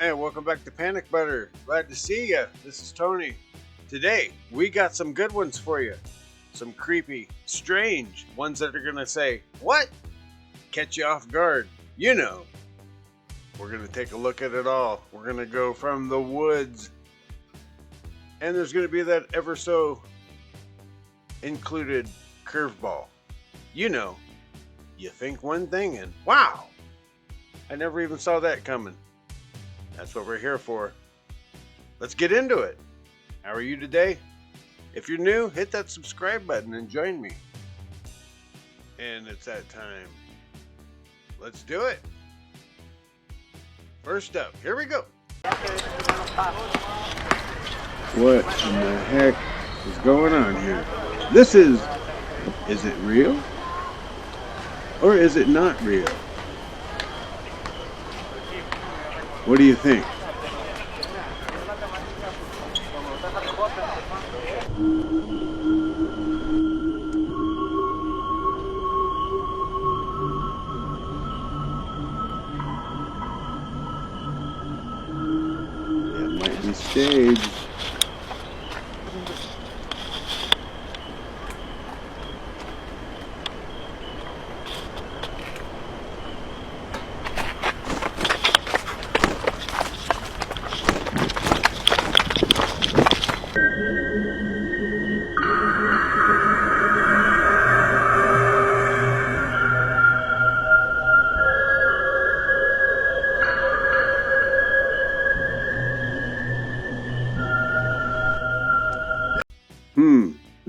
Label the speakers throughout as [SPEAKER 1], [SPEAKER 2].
[SPEAKER 1] Hey, welcome back to Panic Butter. Glad to see ya. This is Tony. Today, we got some good ones for you. Some creepy, strange ones that are gonna say, what? Catch you off guard. You know. We're gonna take a look at it all. We're gonna go from the woods. And there's gonna be that ever so included curveball. You know, you think one thing and wow! I never even saw that coming. That's what we're here for. Let's get into it. How are you today? If you're new, hit that subscribe button and join me. And it's that time. Let's do it. First up, here we go. What in the heck is going on here? This is it real? Or is it not real? What do you think? It might be staged.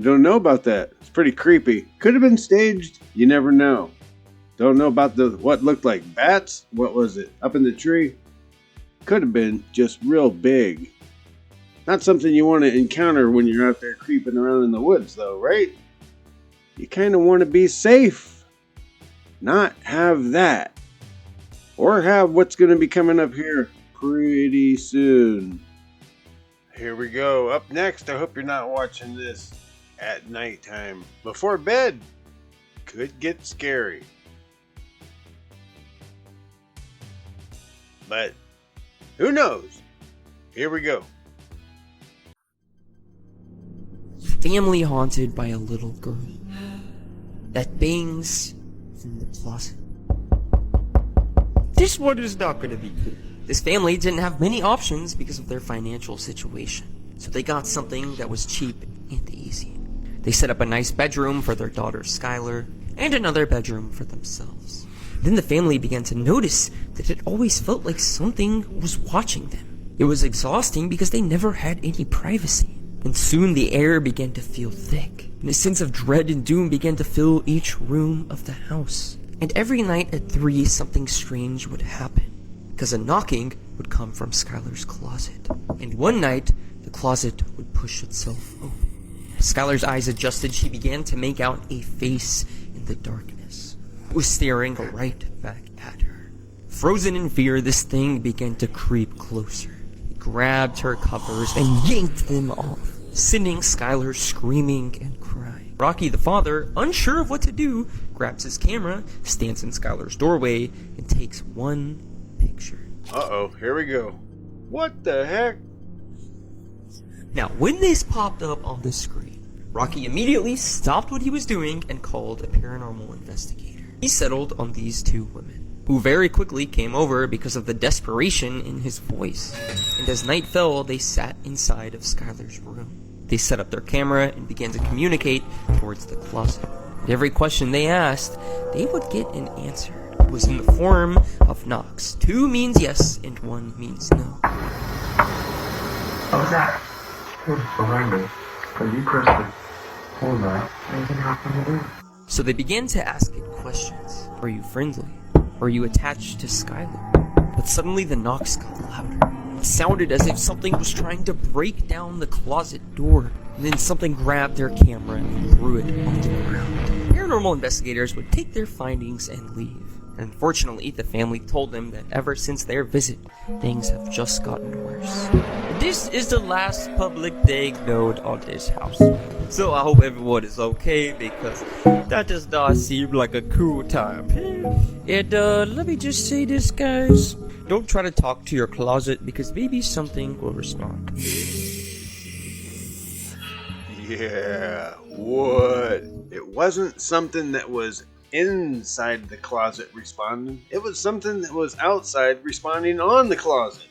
[SPEAKER 1] I don't know about that. It's pretty creepy. Could have been staged. You never know. Don't know about what looked like bats. What was it? Up in the tree? Could have been just real big. Not something you want to encounter when you're out there creeping around in the woods though, right? You kind of want to be safe. Not have that. Or have what's going to be coming up here pretty soon. Here we go. Up next, I hope you're not watching this at nighttime. Before bed. Could get scary. But who knows? Here we go.
[SPEAKER 2] Family haunted by a little girl that bangs in the closet. This one is not going to be good. This family didn't have many options because of their financial situation, so they got something that was cheap and easy. They set up a nice bedroom for their daughter Skylar, and another bedroom for themselves. Then the family began to notice that it always felt like something was watching them. It was exhausting because they never had any privacy. And soon the air began to feel thick, and a sense of dread and doom began to fill each room of the house. And every night at 3, something strange would happen, because a knocking would come from Skylar's closet. And one night, the closet would push itself open. As Skylar's eyes adjusted, she began to make out a face in the darkness. It was staring right back at her. Frozen in fear, this thing began to creep closer. It grabbed her covers and yanked them off, sending Skylar screaming and crying. Rocky, the father, unsure of what to do, grabs his camera, stands in Skylar's doorway, and takes one picture.
[SPEAKER 1] Uh-oh, here we go. What the heck?
[SPEAKER 2] Now, when this popped up on the screen, Rocky immediately stopped what he was doing and called a paranormal investigator. He settled on these two women, who very quickly came over because of the desperation in his voice. And as night fell, they sat inside of Skylar's room. They set up their camera and began to communicate towards the closet. And every question they asked, they would get an answer. It was in the form of knocks. 2 means yes, and 1 means no.
[SPEAKER 3] What was that? It was behind me. But you pressed it. Hold on. Anything happened to do?
[SPEAKER 2] So they began to ask it questions. Were you friendly? Were you attached to Skylar? But suddenly the knocks got louder. It sounded as if something was trying to break down the closet door. And then something grabbed their camera and threw it on the ground. Paranormal investigators would take their findings and leave. Unfortunately, the family told them that ever since their visit, things have just gotten worse. This is the last public thing known on this house. So I hope everyone is okay, because that does not seem like a cool time. And let me just say this, guys. Don't try to talk to your closet because maybe something will respond.
[SPEAKER 1] Yeah, what? It wasn't something that was inside the closet responding. It was something that was outside responding on the closet.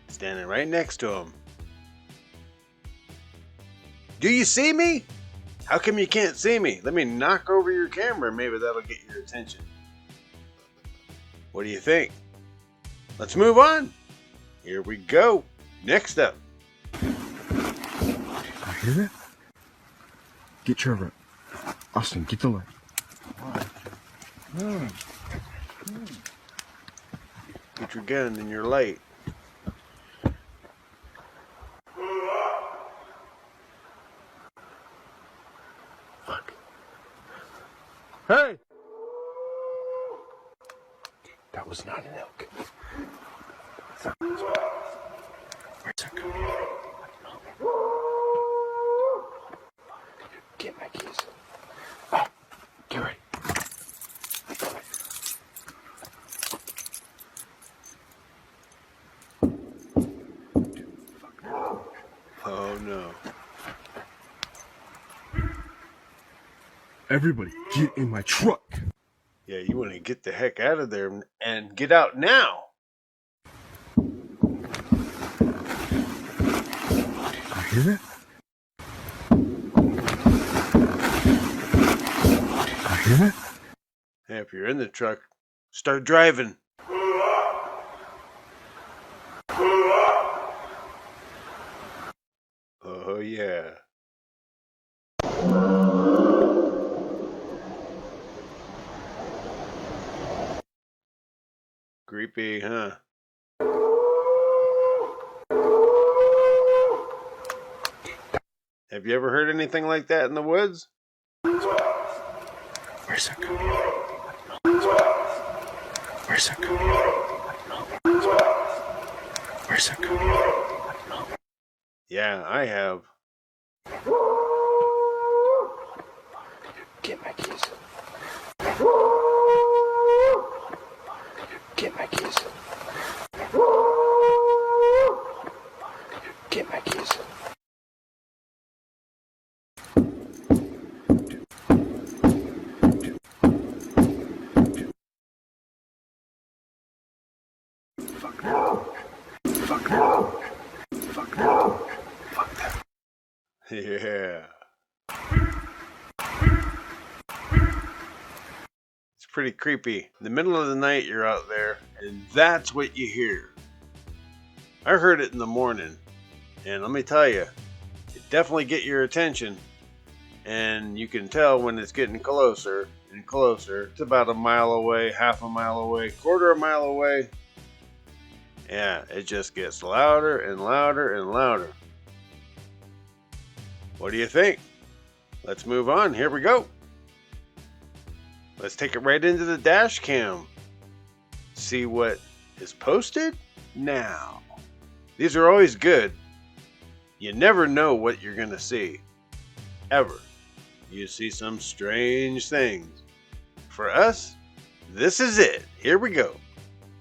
[SPEAKER 1] Standing right next to him. Do you see me? How come you can't see me? Let me knock over your camera. Maybe that'll get your attention. What do you think? Let's move on. Here we go. Next up.
[SPEAKER 3] You hear that? Get Trevor. Austin, get the light.
[SPEAKER 1] Get your gun and your light.
[SPEAKER 3] Fuck. Hey! That was not an elk. Where's that coming from? Get my keys. Oh, get ready.
[SPEAKER 1] Oh no.
[SPEAKER 3] Everybody, get in my truck.
[SPEAKER 1] Yeah, you want to get the heck out of there and get out now.
[SPEAKER 3] You hear that? You hear that?
[SPEAKER 1] Hey, if you're in the truck, start driving. Oh yeah. Creepy, huh? Have you ever heard anything like that in the woods?
[SPEAKER 3] Where's that coming from? Where's that coming from? Where's that coming from?
[SPEAKER 1] Yeah, I have.
[SPEAKER 3] Get my keys. Get my keys. Get my keys. Fuck no. Fuck no. Fuck no. Fuck that.
[SPEAKER 1] Yeah. It's pretty creepy. In the middle of the night, you're out there, and that's what you hear. I heard it in the morning, and let me tell you, it definitely get your attention, and you can tell when it's getting closer and closer. It's about a mile away, half a mile away, quarter of a mile away. Yeah, it just gets louder and louder and louder. What do you think? Let's move on. Here we go. Let's take it right into the dash cam. See what is posted now. These are always good. You never know what you're going to see. Ever. You see some strange things. For us, this is it. Here we go.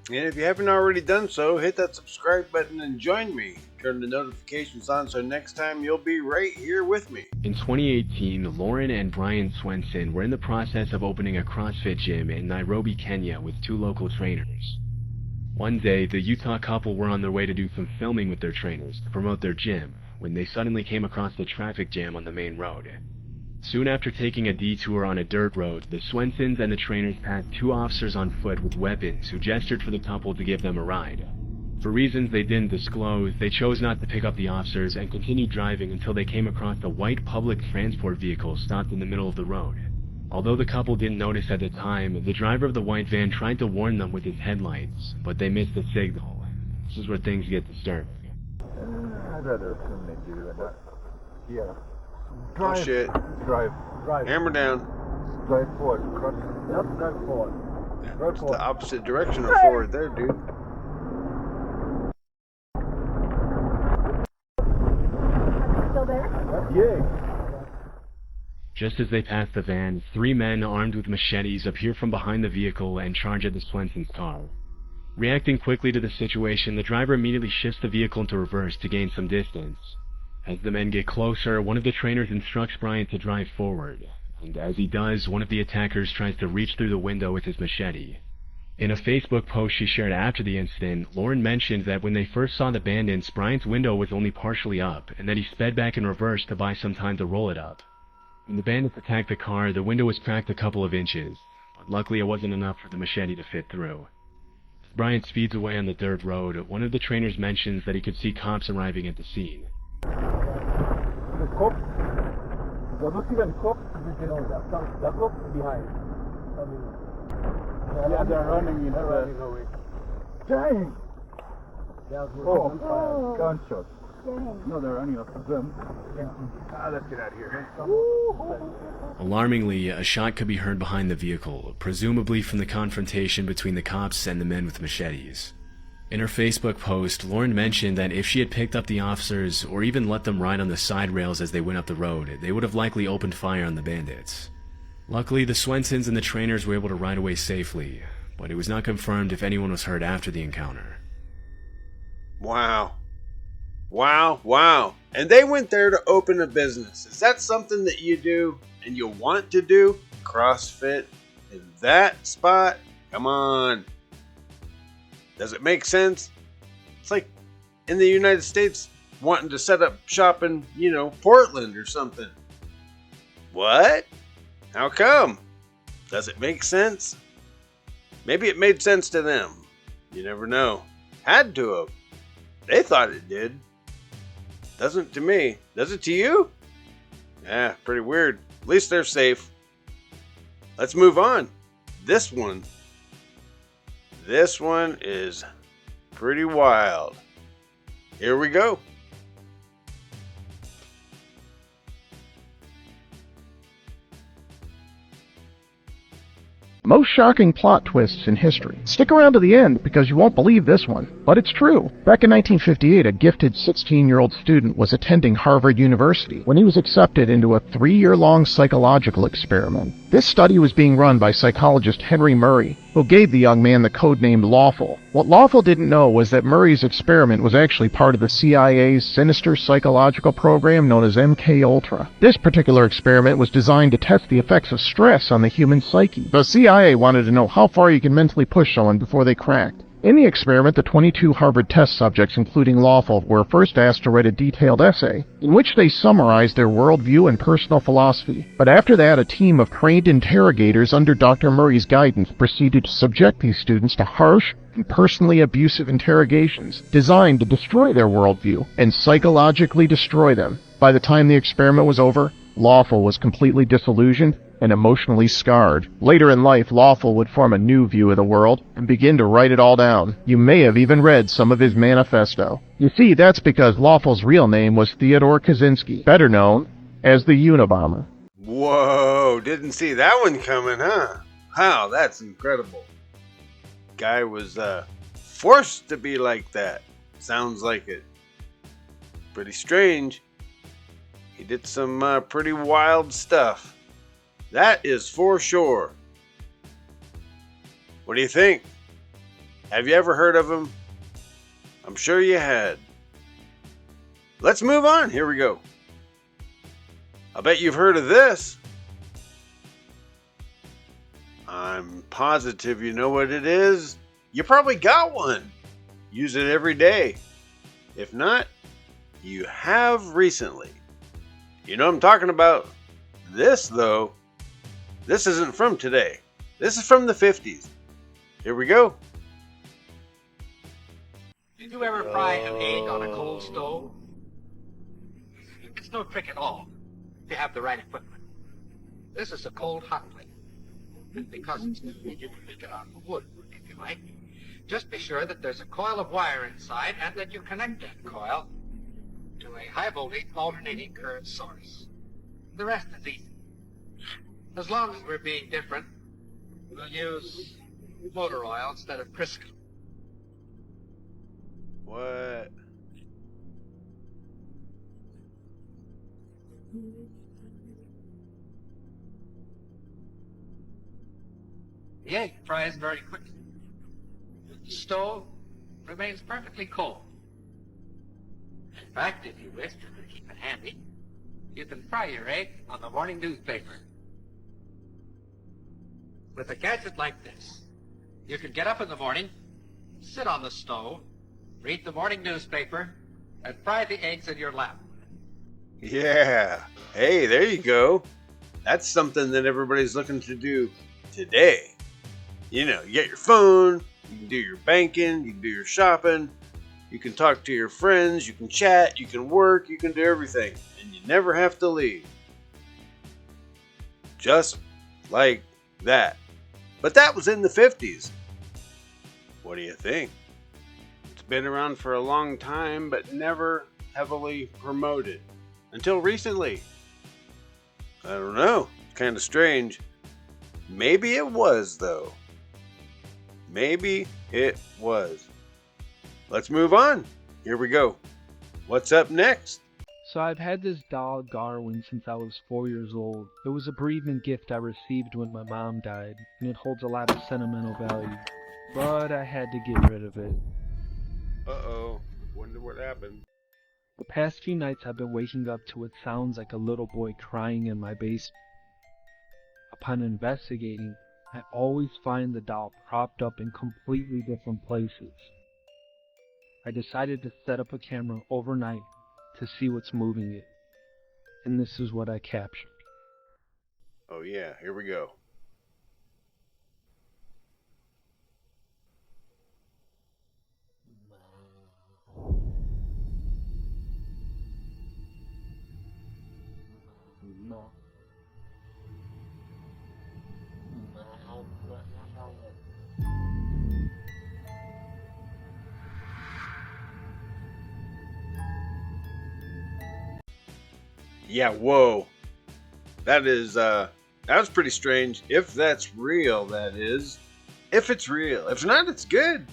[SPEAKER 1] And if you haven't already done so, hit that subscribe button and join me. Turn the notifications on so next time you'll be right here with me.
[SPEAKER 4] In 2018, Lauren and Brian Swenson were in the process of opening a CrossFit gym in Nairobi, Kenya with 2 local trainers. One day, the Utah couple were on their way to do some filming with their trainers to promote their gym when they suddenly came across the traffic jam on the main road. Soon after taking a detour on a dirt road, the Swensons and the trainers passed 2 officers on foot with weapons who gestured for the couple to give them a ride. For reasons they didn't disclose, they chose not to pick up the officers and continued driving until they came across a white public transport vehicle stopped in the middle of the road. Although the couple didn't notice at the time, the driver of the white van tried to warn them with his headlights, but they missed the signal. This is where things get disturbing.
[SPEAKER 5] I'd rather assume they do. Yeah.
[SPEAKER 1] Oh shit.
[SPEAKER 5] Drive.
[SPEAKER 1] Hammer down.
[SPEAKER 5] Drive forward. Yep, drive forward.
[SPEAKER 1] It's the opposite direction of forward there, dude.
[SPEAKER 6] Still there?
[SPEAKER 5] Yeah.
[SPEAKER 4] Just as they pass the van, 3 men armed with machetes appear from behind the vehicle and charge at the Swenson's car. Reacting quickly to the situation, the driver immediately shifts the vehicle into reverse to gain some distance. As the men get closer, one of the trainers instructs Brian to drive forward, and as he does, one of the attackers tries to reach through the window with his machete. In a Facebook post she shared after the incident, Lauren mentioned that when they first saw the bandits, Brian's window was only partially up, and that he sped back in reverse to buy some time to roll it up. When the bandits attacked the car, the window was cracked a couple of inches, but luckily it wasn't enough for the machete to fit through. As Brian speeds away on the dirt road, one of the trainers mentions that he could see cops arriving at the scene.
[SPEAKER 5] The cop, the not even cop, that look behind. Yeah, they're running in away. Dang! Oh, gunshots.
[SPEAKER 6] Dang.
[SPEAKER 5] No, they're running after them. Let's get out of here.
[SPEAKER 4] Alarmingly, a shot could be heard behind the vehicle, presumably from the confrontation between the cops and the men with machetes. In her Facebook post, Lauren mentioned that if she had picked up the officers, or even let them ride on the side rails as they went up the road, they would have likely opened fire on the bandits. Luckily, the Swensons and the trainers were able to ride away safely, but it was not confirmed if anyone was hurt after the encounter.
[SPEAKER 1] Wow. Wow, wow. And they went there to open a business. Is that something that you do and you want to do? CrossFit in that spot? Come on. Does it make sense? It's like in the United States wanting to set up shop in, Portland or something. What? How come? Does it make sense? Maybe it made sense to them. You never know. Had to have. They thought it did. Doesn't to me. Does it to you? Yeah, pretty weird. At least they're safe. Let's move on. This one is pretty wild. Here we go.
[SPEAKER 7] Most shocking plot twists in history. Stick around to the end because you won't believe this one, but it's true. Back in 1958, a gifted 16-year-old student was attending Harvard University when he was accepted into a 3-year-long psychological experiment. This study was being run by psychologist Henry Murray, who gave the young man the codename Lawful. What Lawful didn't know was that Murray's experiment was actually part of the CIA's sinister psychological program known as MK Ultra. This particular experiment was designed to test the effects of stress on the human psyche. The CIA wanted to know how far you can mentally push someone before they cracked. In the experiment, the 22 Harvard test subjects, including Lawful, were first asked to write a detailed essay, in which they summarized their worldview and personal philosophy. But after that, a team of trained interrogators under Dr. Murray's guidance proceeded to subject these students to harsh and personally abusive interrogations, designed to destroy their worldview and psychologically destroy them. By the time the experiment was over, Lawful was completely disillusioned and emotionally scarred. Later in life, Lawful would form a new view of the world and begin to write it all down. You may have even read some of his manifesto. You see, that's because Lawful's real name was Theodore Kaczynski, better known as the Unabomber.
[SPEAKER 1] Whoa, didn't see that one coming, huh? Wow, that's incredible. Guy was forced to be like that. Sounds like it. Pretty strange. He did some pretty wild stuff. That is for sure. What do you think? Have you ever heard of him? I'm sure you had. Let's move on. Here we go. I bet you've heard of this. I'm positive you know what it is. You probably got one. Use it every day. If not, you have recently. You know what I'm talking about. This, though, this isn't from today. This is from the 50s. Here we go.
[SPEAKER 8] Did you ever fry an egg on a coal stove? It's no trick at all if you have the right equipment. This is a cold hot plate. Because it's convenient to make it out of wood, if you like. Just be sure that there's a coil of wire inside and that you connect that coil to a high voltage alternating current source. The rest is easy. As long as we're being different, we'll use motor oil instead of Crisco.
[SPEAKER 1] What?
[SPEAKER 8] The egg fries very quickly. The stove remains perfectly cold. In fact, if you wish to keep it handy, you can fry your egg on the morning newspaper. With a gadget like this, you can get up in the morning, sit on the stove, read the morning newspaper, and fry the eggs in your lap.
[SPEAKER 1] Yeah. Hey, there you go. That's something that everybody's looking to do today. You know, you get your phone, you can do your banking, you can do your shopping, you can talk to your friends, you can chat, you can work, you can do everything. And you never have to leave. Just like that. But that was in the 50s. What do you think? It's been around for a long time, but never heavily promoted. Until recently. I don't know. Kind of strange. Maybe it was, though. Maybe it was. Let's move on. Here we go. What's up next?
[SPEAKER 9] So I've had this doll Garwin since I was 4 years old. It was a bereavement gift I received when my mom died, and it holds a lot of sentimental value. But I had to get rid of it.
[SPEAKER 1] Uh-oh. Wonder what happened.
[SPEAKER 9] The past few nights I've been waking up to what sounds like a little boy crying in my basement. Upon investigating, I always find the doll propped up in completely different places. I decided to set up a camera overnight to see what's moving it. And this is what I captured.
[SPEAKER 1] Oh yeah, here we go. Yeah, whoa. That was pretty strange. If that's real, that is. If it's real. If not, it's good.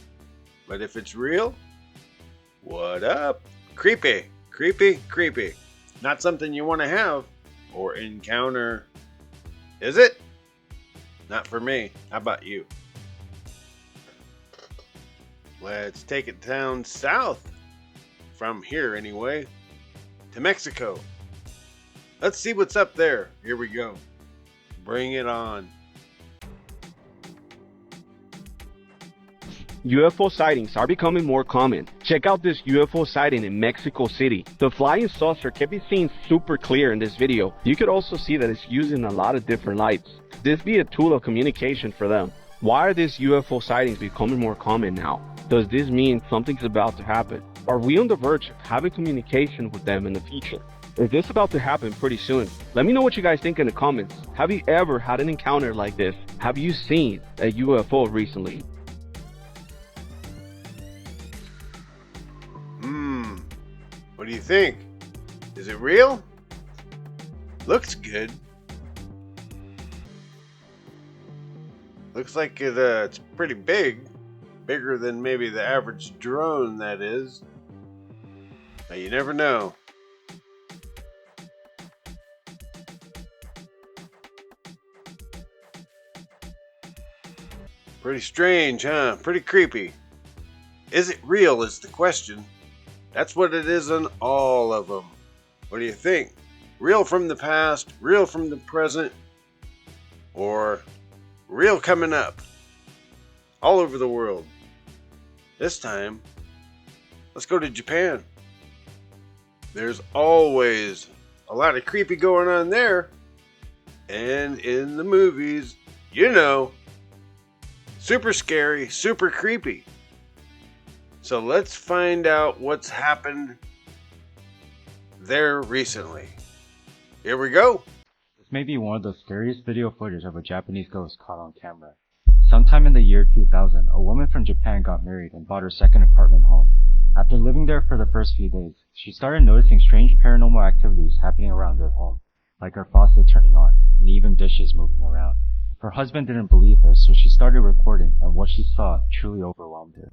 [SPEAKER 1] But if it's real, what up? Creepy. Creepy, creepy. Not something you want to have or encounter. Is it? Not for me. How about you? Let's take it down south. From here, anyway. To Mexico. Let's see what's up there. Here we go. Bring it on.
[SPEAKER 10] UFO sightings are becoming more common. Check out this UFO sighting in Mexico City. The flying saucer can be seen super clear in this video. You could also see that it's using a lot of different lights. This be a tool of communication for them. Why are these UFO sightings becoming more common now? Does this mean something's about to happen? Are we on the verge of having communication with them in the future? Is this about to happen pretty soon? Let me know what you guys think in the comments. Have you ever had an encounter like this? Have you seen a UFO recently?
[SPEAKER 1] What do you think? Is it real? Looks good. Looks like it's pretty big. Bigger than maybe the average drone, that is. But you never know. Pretty strange, huh? Pretty creepy. Is it real is the question. That's what it is on all of them. What do you think? Real from the past, real from the present, or real coming up? All over the world. This time, let's go to Japan. There's always a lot of creepy going on there. And in the movies, you know, super scary, super creepy. So let's find out what's happened there recently. Here we go.
[SPEAKER 11] This may be one of the scariest video footage of a Japanese ghost caught on camera. Sometime in the year 2000, a woman from Japan got married and bought her second apartment home. After living there for the first few days, she started noticing strange paranormal activities happening around her home, like her faucet turning on, and even dishes moving around. Her husband didn't believe her, so she started recording, and what she saw truly overwhelmed her.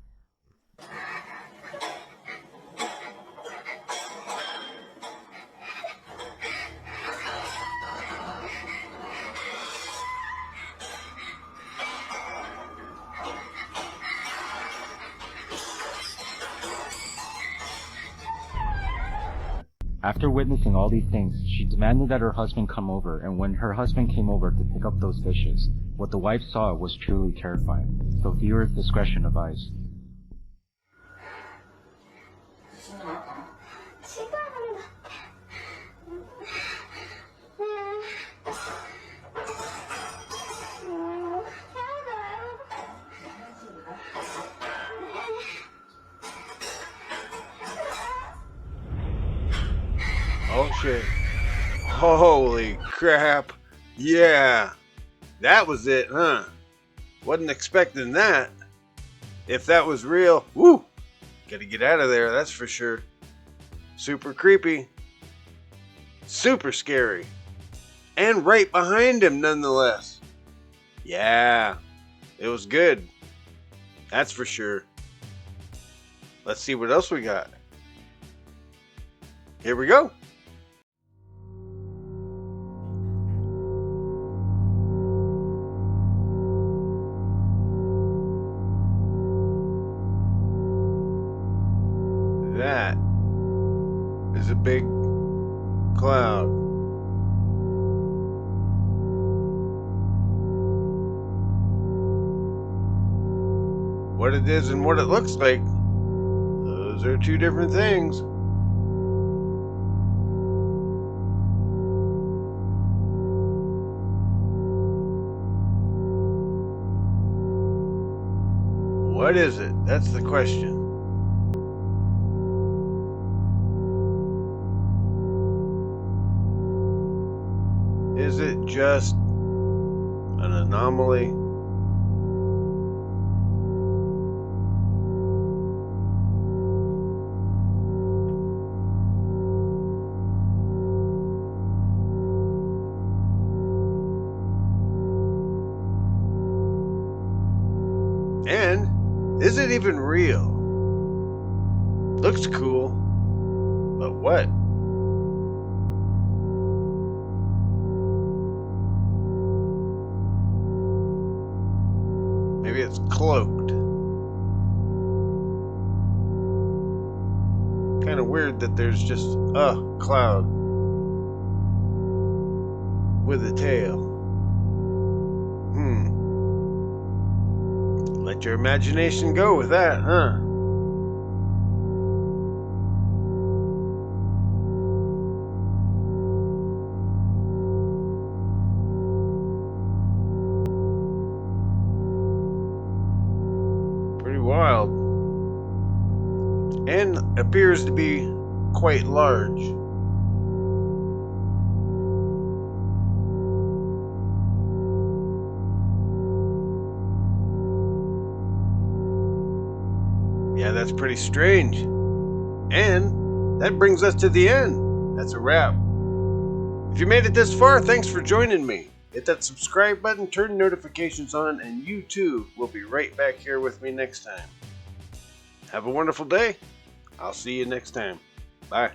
[SPEAKER 11] After witnessing all these things, she demanded that her husband come over, and when her husband came over to pick up those fishes, what the wife saw was truly terrifying, so viewers' discretion advised.
[SPEAKER 1] Oh shit. Holy crap. Yeah. That was it, huh? Wasn't expecting that. If that was real, woo! Gotta get out of there, that's for sure. Super creepy. Super scary. And right behind him, nonetheless. Yeah. It was good. That's for sure. Let's see what else we got. Here we go. That is a big cloud. What it is and what it looks like, those are two different things. What is it? That's the question. Is it just an anomaly? And is it even real? Looks cool, but what? Maybe it's cloaked. Kind of weird that there's just a cloud with a tail. Let your imagination go with that, huh? Pretty wild. And appears to be quite large. Yeah, that's pretty strange. And that brings us to the end. That's a wrap. If you made it this far, thanks for joining me. Hit that subscribe button, turn notifications on, and you too will be right back here with me next time. Have a wonderful day. I'll see you next time. Bye.